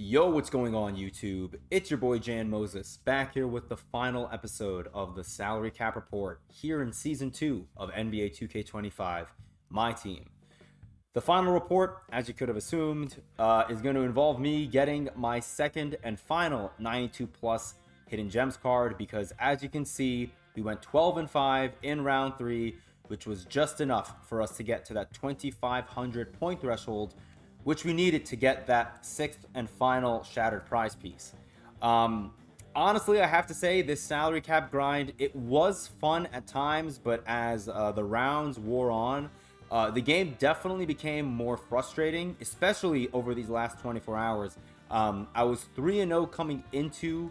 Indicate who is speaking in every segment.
Speaker 1: Yo, what's going on YouTube? It's your boy Jan Moses back here with the final episode of the Salary Cap Report here in Season 2 of NBA 2K25, My Team. The final report, as you could have assumed, is going to involve me getting my second and final 92 plus Hidden Gems card because as you can see, we went 12-5 in round 3, which was just enough for us to get to that 2,500 point threshold, which we needed to get that sixth and final shattered prize piece. Honestly, I have to say this salary cap grind, it was fun at times, but as the rounds wore on, the game definitely became more frustrating, especially over these last 24 hours. I was 3-0 coming into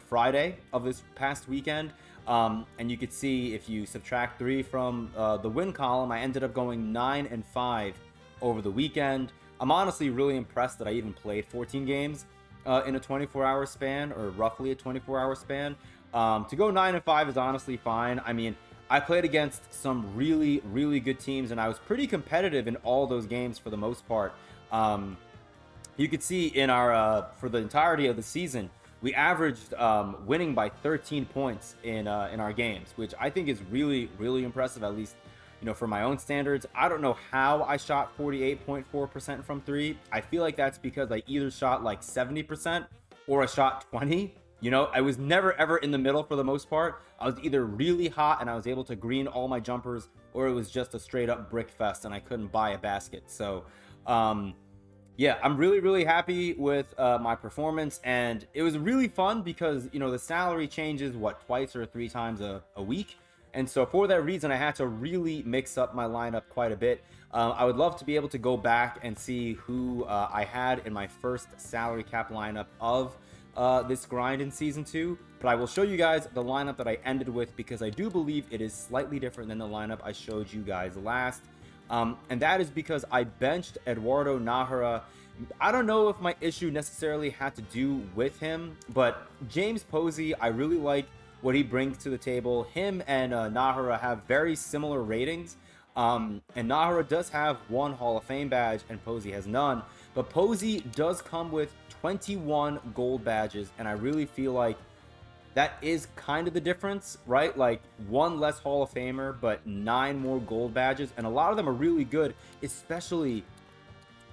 Speaker 1: Friday of this past weekend. And you could see if you subtract 3 from the win column, I ended up going 9-5 over the weekend. I'm honestly really impressed that I even played 14 games in a 24-hour span, or roughly a 24-hour span. To go 9-5 is honestly fine. I mean, I played against some really, really good teams, and I was pretty competitive in all those games for the most part. You could see in our for the entirety of the season, we averaged winning by 13 points in our games, which I think is really, really impressive, at least for my own standards. I don't know how I shot 48.4% from 3. I feel like that's because I either shot like 70% or I shot 20. I was never ever in the middle for the most part. I was either really hot and I was able to green all my jumpers, or it was just a straight up brick fest and I couldn't buy a basket. So yeah, I'm really, really happy with my performance, and it was really fun because the salary changes twice or 3 times a week. And so for that reason, I had to really mix up my lineup quite a bit. I would love to be able to go back and see who I had in my first salary cap lineup of this grind in Season 2. But I will show you guys the lineup that I ended with because I do believe it is slightly different than the lineup I showed you guys last. And that is because I benched Eduardo Nahara. I don't know if my issue necessarily had to do with him, but James Posey, I really like what he brings to the table. Him and Nahara have very similar ratings, and Nahara does have 1 Hall of Fame badge and Posey has none, but Posey does come with 21 gold badges, and I really feel like that is kind of the difference, right? Like 1 less Hall of Famer, but 9 more gold badges, and a lot of them are really good, especially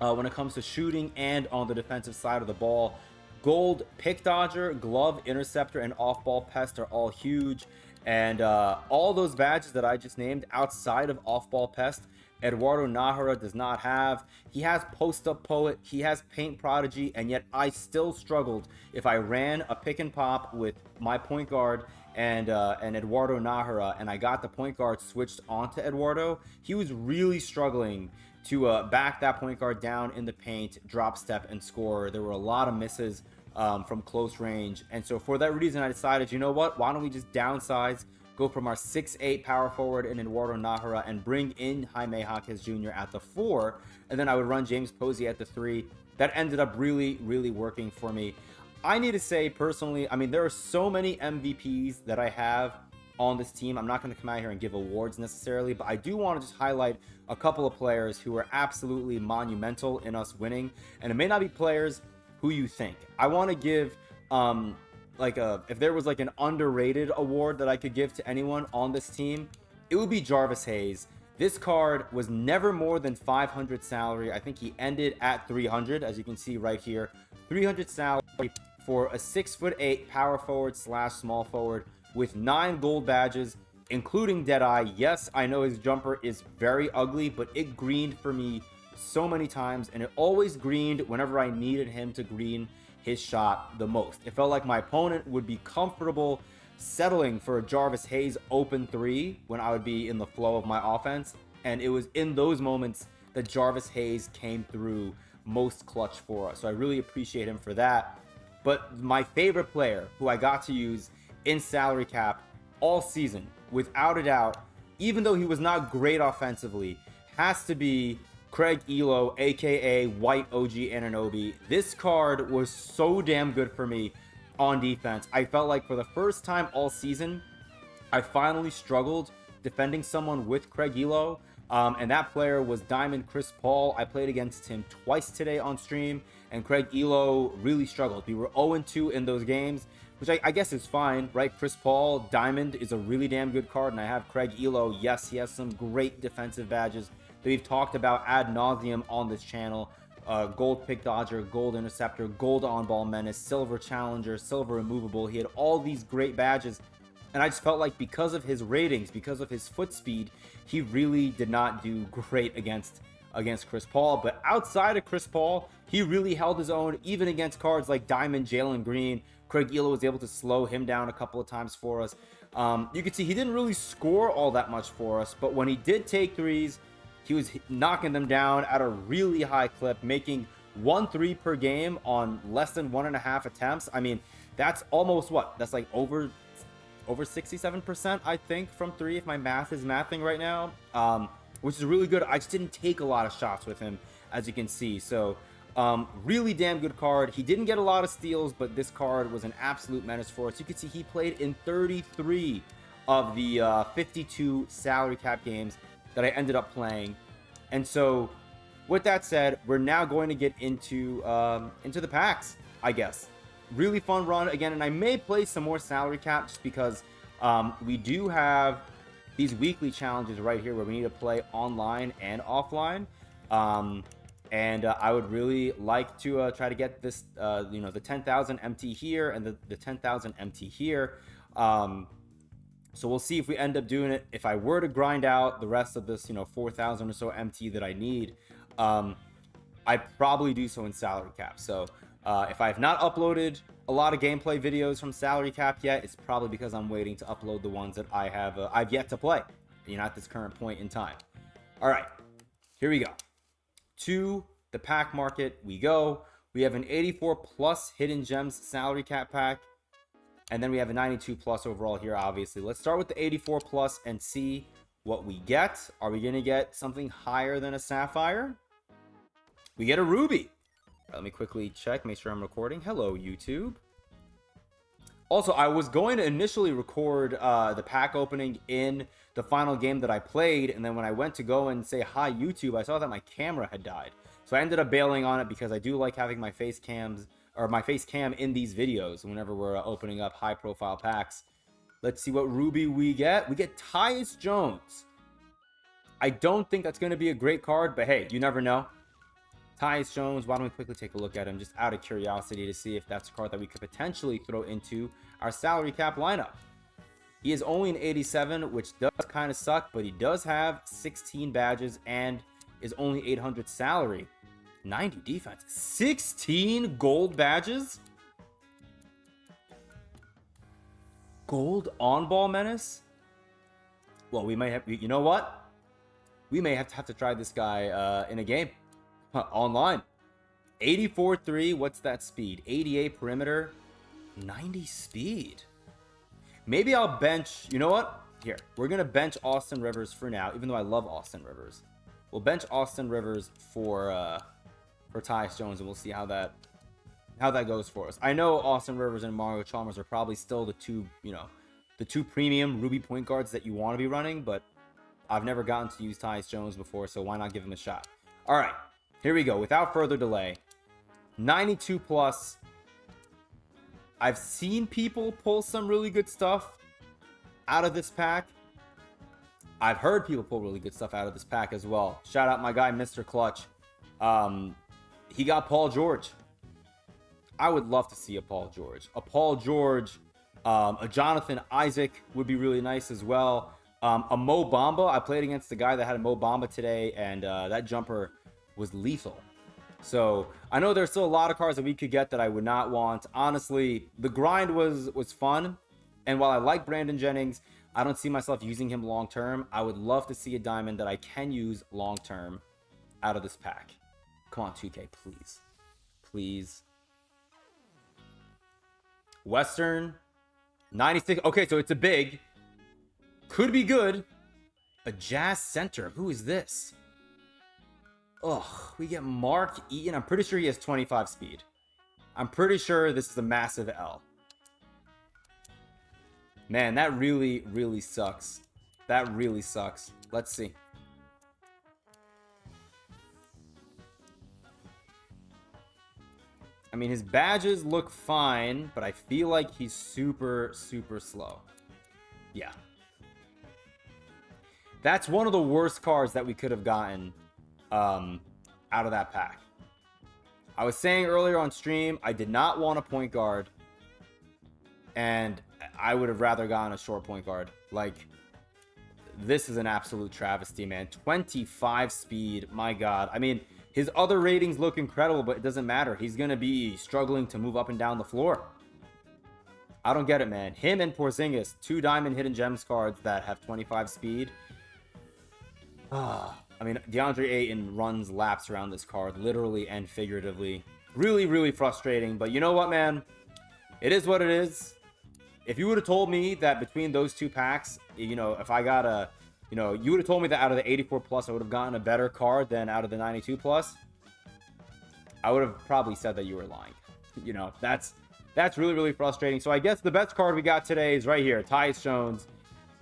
Speaker 1: when it comes to shooting and on the defensive side of the ball. Gold pick dodger, glove interceptor, and off-ball pest are all huge. And all those badges that I just named outside of off-ball pest, Eduardo Nahara does not have. He has post-up poet, he has paint prodigy, and yet I still struggled if I ran a pick and pop with my point guard and Eduardo Nahara, and I got the point guard switched onto Eduardo. He was really struggling to back that point guard down in the paint, drop step, and score. There were a lot of misses from close range, and so for that reason I decided, you know what, why don't we just downsize, go from our 6'8 power forward in Eduardo Nahara and bring in Jaime Jaquez Jr. at the 4, and then I would run James Posey at the 3. That ended up really, really working for me. I need to say personally, I mean, there are so many MVPs that I have on this team. I'm not going to come out here and give awards necessarily, but I do want to just highlight a couple of players who are absolutely monumental in us winning, and it may not be players who you think. I want to give if there was like an underrated award that I could give to anyone on this team, it would be Jarvis Hayes. This card was never more than 500 salary. I think he ended at 300, as you can see right here. 300 salary for a 6'8 power forward / small forward with 9 gold badges, including Deadeye. Yes, I know his jumper is very ugly, but it greened for me so many times, and it always greened whenever I needed him to green his shot the most. It felt like my opponent would be comfortable settling for a Jarvis Hayes open 3 when I would be in the flow of my offense, and it was in those moments that Jarvis Hayes came through most clutch for us. So I really appreciate him for that. But my favorite player who I got to use in salary cap all season, without a doubt, even though he was not great offensively, has to be Craig Elo, aka White OG Anunoby. This card was so damn good for me on defense. I felt like for the first time all season, I finally struggled defending someone with Craig Elo. And that player was Diamond Chris Paul. I played against him twice today on stream, and Craig Elo really struggled. We were 0-2 in those games, which I guess is fine, right? Chris Paul, Diamond is a really damn good card, and I have Craig Elo. Yes, he has some great defensive badges that we've talked about ad nauseum on this channel. Gold Pick Dodger, Gold Interceptor, Gold On-Ball Menace, Silver Challenger, Silver Immovable. He had all these great badges, and I just felt like because of his ratings, because of his foot speed, he really did not do great against Chris Paul. But outside of Chris Paul, he really held his own, even against cards like Diamond, Jalen Green. Craig Elo was able to slow him down a couple of times for us. You can see he didn't really score all that much for us, but when he did take threes, he was knocking them down at a really high clip, making 1 3 per game on less than 1.5 attempts. I mean, that's almost what? That's like over 67%, I think, from 3, if my math is mathing right now, which is really good. I just didn't take a lot of shots with him, as you can see. So really damn good card. He didn't get a lot of steals, but this card was an absolute menace for us. You can see he played in 33 of the 52 salary cap games that I ended up playing. And so with that said, we're now going to get into the packs, I guess. Really fun run again, and I may play some more salary cap just because we do have these weekly challenges right here where we need to play online and offline. And I would really like to try to get this, the 10,000 MT here and the 10,000 MT here. So we'll see if we end up doing it. If I were to grind out the rest of this, 4,000 or so MT that I need, I'd probably do so in salary cap. So if I have not uploaded a lot of gameplay videos from salary cap yet, it's probably because I'm waiting to upload the ones that I've yet to play, at this current point in time. All right, here we go. To the pack market we go. We have an 84 plus hidden gems salary cap pack, and then we have a 92 plus overall here, obviously. Let's start with the 84 plus and see what we get. Are we gonna get something higher than a sapphire? We get a ruby. Let me quickly check, make sure I'm recording. Hello, YouTube. Also, I was going to initially record the pack opening in the final game that I played, and then when I went to go and say hi, YouTube, I saw that my camera had died. So I ended up bailing on it because I do like having my face cam in these videos whenever we're opening up high-profile packs. Let's see what ruby we get. We get Tyus Jones. I don't think that's going to be a great card, but hey, you never know. Tyus Jones, why don't we quickly take a look at him just out of curiosity to see if that's a card that we could potentially throw into our salary cap lineup. He is only an 87, which does kind of suck, but he does have 16 badges and is only 800 salary. 90 defense. 16 gold badges? Gold on-ball menace? Well, we might have... You know what? We may have to try this guy in a game. Online. 84-3. What's that speed? 88 perimeter. 90 speed. Maybe I'll bench... You know what? Here. We're going to bench Austin Rivers for now, even though I love Austin Rivers. We'll bench Austin Rivers for Tyus Jones, and we'll see how that goes for us. I know Austin Rivers and Mario Chalmers are probably still the two premium Ruby point guards that you want to be running, but I've never gotten to use Tyus Jones before, so why not give him a shot? All right, here we go. Without further delay, 92 plus. I've seen people pull some really good stuff out of this pack. I've heard people pull really good stuff out of this pack as well. Shout out my guy, Mr. Clutch. He got Paul George. I would love to see a Paul George. A Paul George, a Jonathan Isaac would be really nice as well. A Mo Bamba. I played against the guy that had a Mo Bamba today, and that jumper was lethal. So I know there's still a lot of cards that we could get that I would not want. Honestly, the grind was fun, and while I like Brandon Jennings, I don't see myself using him long term. I would love to see a diamond that I can use long term out of this pack. Come on, 2K, please. Please. Western, 96. Okay, so it's a big. Could be good. A Jazz center. Who is this? Ugh, we get Mark Eaton. I'm pretty sure he has 25 speed. I'm pretty sure this is a massive L. Man, that really, really sucks. That really sucks. Let's see. I mean, his badges look fine, but I feel like he's super, super slow. Yeah. That's one of the worst cards that we could have gotten out of that pack. I was saying earlier on stream, I did not want a point guard, and I would have rather gotten a short point guard. Like, this is an absolute travesty, man. 25 speed, my God. I mean, his other ratings look incredible, but it doesn't matter. He's going to be struggling to move up and down the floor. I don't get it, man. Him and Porzingis, 2 diamond hidden gems cards that have 25 speed. I mean, DeAndre Ayton runs laps around this card, literally and figuratively. Really, really frustrating. But you know what, man? It is what it is. If you would have told me that between those 2 packs, you know, if I got a, you know, you would have told me that out of the 84 plus, I would have gotten a better card than out of the 92 plus, I would have probably said that you were lying. You know, that's really, really frustrating. So I guess the best card we got today is right here, Tyus Jones.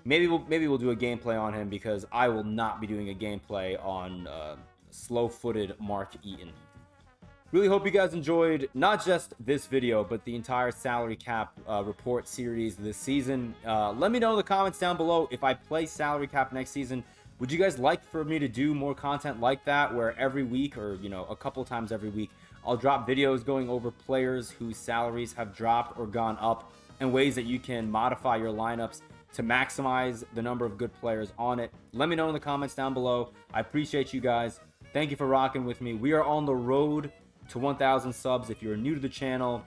Speaker 1: Maybe we'll do a gameplay on him, because I will not be doing a gameplay on slow-footed Mark Eaton. Really hope you guys enjoyed not just this video, but the entire salary cap report series this season. Let me know in the comments down below if I play salary cap next season. Would you guys like for me to do more content like that, where every week, or you know, a couple times every week, I'll drop videos going over players whose salaries have dropped or gone up, and ways that you can modify your lineups to maximize the number of good players on it? Let me know in the comments down below. I appreciate you guys. Thank you for rocking with me. We are on the road to 1,000 subs. If you're new to the channel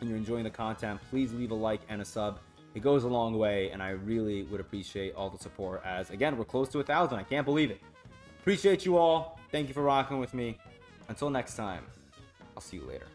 Speaker 1: and you're enjoying the content, please leave a like and a sub. It goes a long way, and I really would appreciate all the support, as again, we're close to 1,000. I can't believe it. Appreciate you all. Thank you for rocking with me. Until next time, I'll see you later.